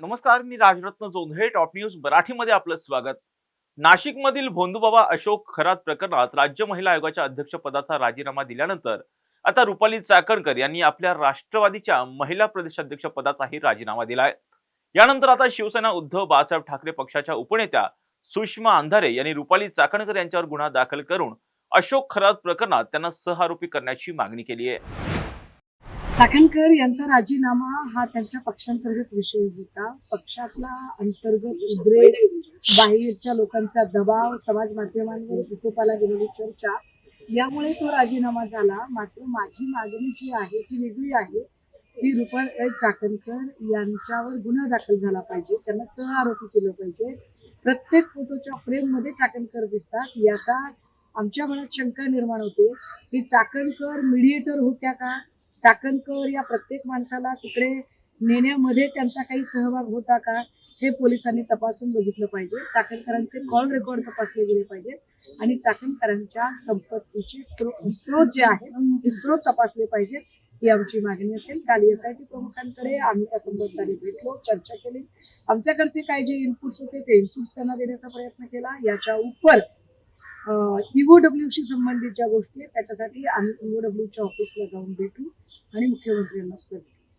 नमस्कार, मी Rajratna Jondhale. Top news मराठीमध्ये आपलं स्वागत. नाशिकमधील भोंदूबाबा अशोक खरात प्रकरणात राज्य महिला आयोगाच्या अध्यक्षपदाचा राजीनामा दिल्यानंतर आता रुपाली चाकणकर यांनी आपल्या राष्ट्रवादीच्या महिला प्रदेशाध्यक्ष पदाचाही राजीनामा दिलाय. यानंतर आता शिवसेना उद्धव बाळासाहेब ठाकरे पक्षाच्या उपनेत्या सुषमा अंधारे यांनी रुपाली चाकणकर यांच्यावर गुन्हा दाखल करून अशोक खरात प्रकरणात त्यांना सहआरोपी करण्याची मागणी केली आहे. चाकणकर यांचा राजीनामा हा त्यांच्या पक्षांतर्गत विषय होता. पक्षातला अंतर्गत उद्रेक, बाहेरच्या लोकांचा दबाव, समाज माध्यमांवर विकोपाला गेलेली चर्चा यामुळे तो राजीनामा झाला. मात्र माझी मागणी जी आहे ती वेगळी आहे की रुपाली चाकणकर यांच्यावर गुन्हा दाखल झाला पाहिजे, त्यांना सहआरोपी केलं पाहिजे. प्रत्येक फोटोच्या फ्रेममध्ये चाकणकर दिसतात, याचा आमच्या मनात शंका निर्माण होते की चाकणकर मीडिएटर होत्या का, चाकणकर या प्रत्येक माणसाला तिकडे नेण्यामध्ये त्यांचा काही सहभाग होता का, हे पोलिसांनी तपासून बघितलं पाहिजे. चाकणकरांचे कॉल रेकॉर्ड तपासले गेले पाहिजेत आणि चाकणकरांच्या संपत्तीचे स्रोत जे आहेत ते स्रोत तपासले पाहिजेत, ही आमची मागणी असेल. काल SIT प्रमुखांकडे आम्ही त्या संदर्भाने भेटलो, चर्चा केली. आमच्याकडचे काही जे इनपुट्स होते ते इनपुट्स त्यांना देण्याचा प्रयत्न केला. याच्या उपर EOWशी संबंधित ज्या गोष्टी आहेत त्याच्यासाठी आम्ही EOWच्या ऑफिसला जाऊन भेटू आणि मुख्यमंत्र्यांना सुद्धा